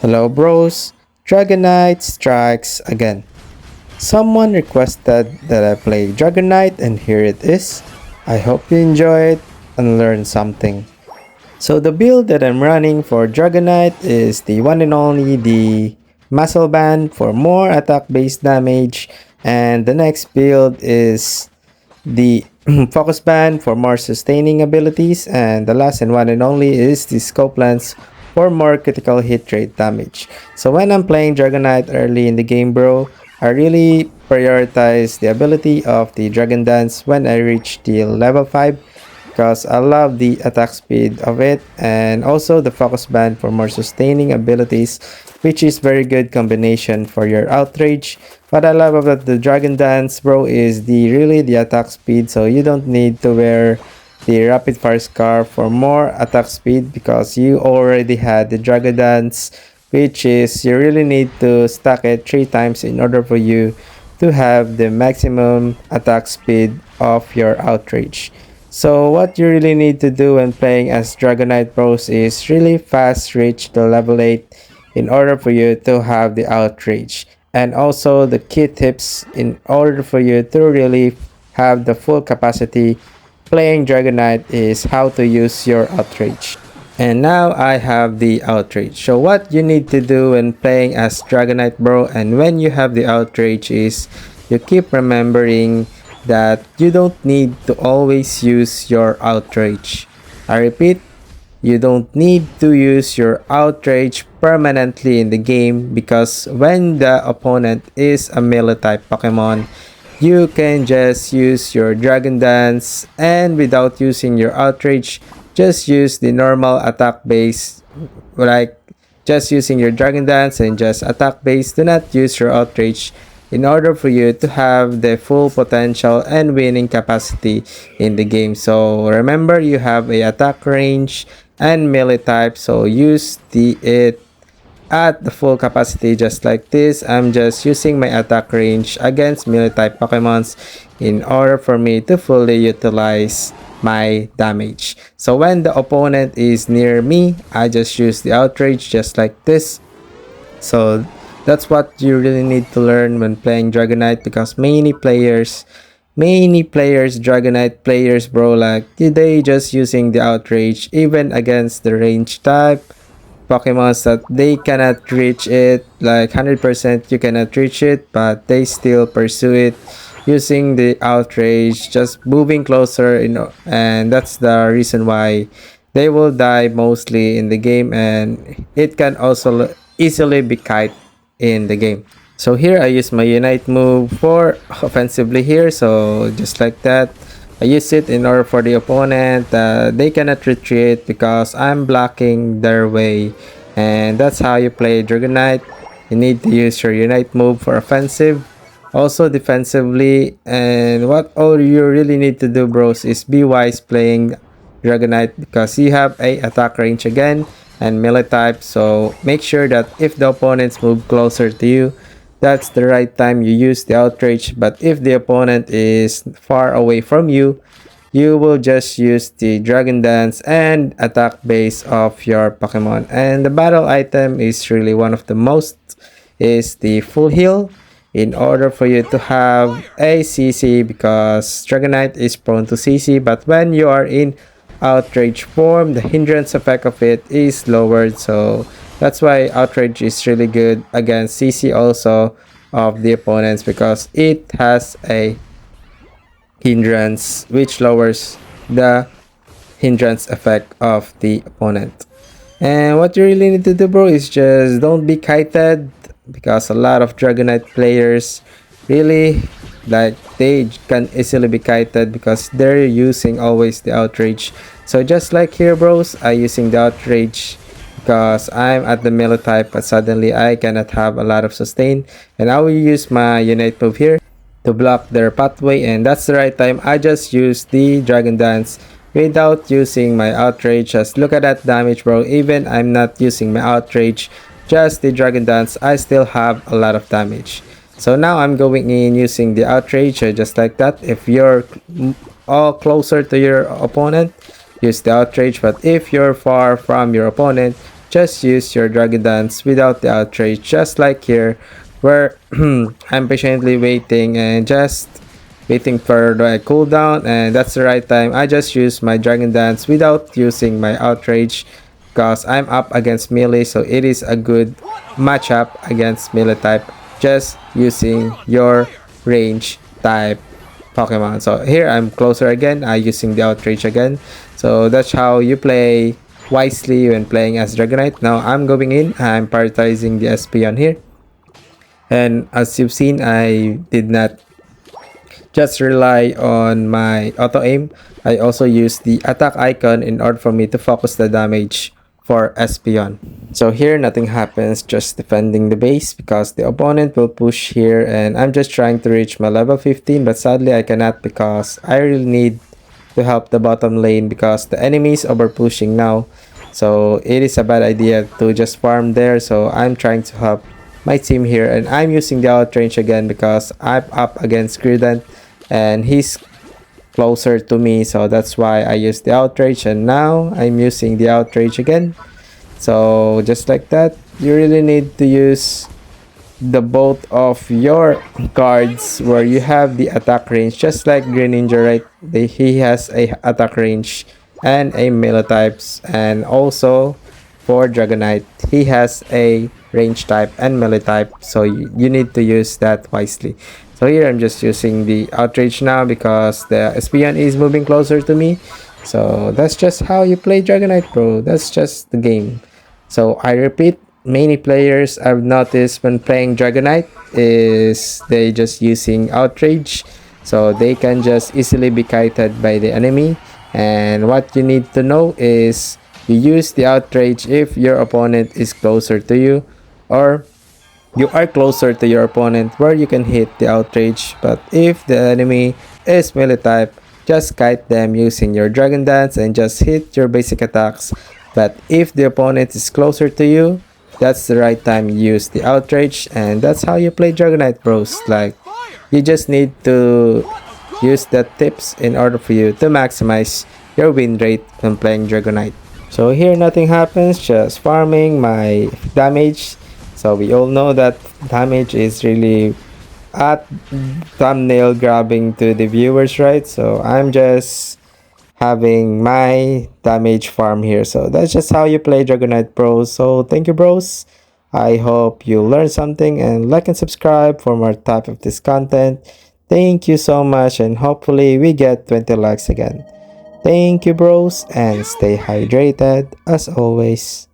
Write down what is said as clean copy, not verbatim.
Hello bros, Dragonite strikes again. Someone requested that I play Dragonite and here it is. I hope you enjoy it and learn something. So the build that I'm running for Dragonite is the one and only the Muscle Band for more attack based damage, and the next build is the Focus Band for more sustaining abilities, and the last and one and only is the Scope Lens for more critical hit rate damage. So when I'm playing Dragonite early in the game, bro, I really prioritize the ability of the Dragon Dance when I reach the level 5 because I love the attack speed of it, and also the Focus Band for more sustaining abilities, which is very good combination for your Outrage. What I love about the Dragon Dance, bro, is the attack speed, so you don't need to wear the Rapid Fire Scarf for more attack speed because you already had the Dragon Dance, which is you really need to stack it 3 times in order for you to have the maximum attack speed of your Outrage. So what you really need to do when playing as Dragonite Bros is really fast reach to level 8 in order for you to have the Outrage. And also the key tips in order for you to really have the full capacity playing Dragonite is how to use your Outrage. And now I have the Outrage. So what you need to do when playing as Dragonite Bro and when you have the Outrage is you keep remembering that you don't need to always use your Outrage. I repeat, you don't need to use your Outrage permanently in the game because when the opponent is a melee type Pokemon, you can just use your Dragon Dance and without using your Outrage, just use the normal attack base, like just using your Dragon Dance and just attack base. Do not use your Outrage in order for you to have the full potential and winning capacity in the game. So remember, you have a attack range and melee type, so use it at the full capacity just like this. I'm just using my attack range against melee type Pokemons in order for me to fully utilize my damage. So when the opponent is near me, I just use the Outrage just like this. So that's what you really need to learn when playing Dragonite because many players, Dragonite players, bro, like they just using the Outrage even against the range type Pokemons that they cannot reach it, like 100% you cannot reach it, but they still pursue it using the Outrage, just moving closer, and that's the reason why they will die mostly in the game, and it can also easily be kite in the game. So here I use my Unite move for offensively here, so just like that. I use it in order for the opponent they cannot retreat because I'm blocking their way, and that's how you play Dragonite. You need to use your Unite move for offensive, also defensively, and what all you really need to do, bros, is be wise playing Dragonite because you have a attack range again and melee type, so make sure that if the opponents move closer to you, that's the right time you use the Outrage. But if the opponent is far away from you, you will just use the Dragon Dance and attack base of your Pokemon. And the battle item is really one of the most is the full heal in order for you to have a CC because Dragonite is prone to CC, but when you are in Outrage form, the hindrance effect of it is lowered, so that's why Outrage is really good against CC also of the opponents because it has a hindrance which lowers the hindrance effect of the opponent. And what you really need to do, bro, is just don't be kited because a lot of Dragonite players really like they can easily be kited because they're using always the Outrage. So just like here, bros, I using the Outrage because I'm at the melee type, but suddenly I cannot have a lot of sustain, and I will use my Unite move here to block their pathway, and that's the right time. I just use the Dragon Dance without using my Outrage. Just look at that damage, bro. Even I'm not using my Outrage, just the Dragon Dance, I still have a lot of damage. So now I'm going in using the Outrage just like that. If you're all closer to your opponent, use the Outrage, but if you're far from your opponent, just use your Dragon Dance without the outrage, just like here, where I'm patiently waiting and just waiting for the cooldown, and that's the right time. I just use my Dragon Dance without using my outrage because I'm up against melee, so it is a good matchup against melee type, just using your range type Pokemon. So here I'm closer again, I using the outrage again. So that's how you play wisely when playing as Dragonite. Now I'm going in, I'm prioritizing the SP on here. And as you've seen, I did not just rely on my auto aim. I also use the attack icon in order for me to focus the damage for Espion. So here nothing happens, just defending the base because the opponent will push here, and I'm just trying to reach my level 15, but sadly I cannot because I really need to help the bottom lane because the enemy is over pushing now. So it is a bad idea to just farm there, so I'm trying to help my team here, and I'm using the outrage again because I'm up against Grident and he's closer to me, so that's why I use the outrage, and now I'm using the outrage again. So just like that, you really need to use the both of your cards where you have the attack range, just like Green Ninja, right? He has a attack range and a melee types, and also for Dragonite he has a range type and melee type, so you need to use that wisely. So here I'm just using the outrage now because the Espion is moving closer to me. So that's just how you play Dragonite, bro. That's just the game. So I repeat, many players I've noticed when playing Dragonite is they just using outrage, so they can just easily be kited by the enemy. And what you need to know is you use the outrage if your opponent is closer to you, or you are closer to your opponent where you can hit the outrage. But if the enemy is melee type, just kite them using your Dragon Dance and just hit your basic attacks. But if the opponent is closer to you, that's the right time you use the outrage, and that's how you play Dragonite, bros. Like, you just need to use the tips in order for you to maximize your win rate when playing Dragonite. So here nothing happens, just farming my damage. So we all know that damage is really at thumbnail grabbing to the viewers, right? So I'm just having my damage farm here. So that's just how you play Dragonite, bros. So thank you, bros. I hope you learned something, and like and subscribe for more type of this content. Thank you so much, and hopefully we get 20 likes again. Thank you, bros, and stay hydrated as always.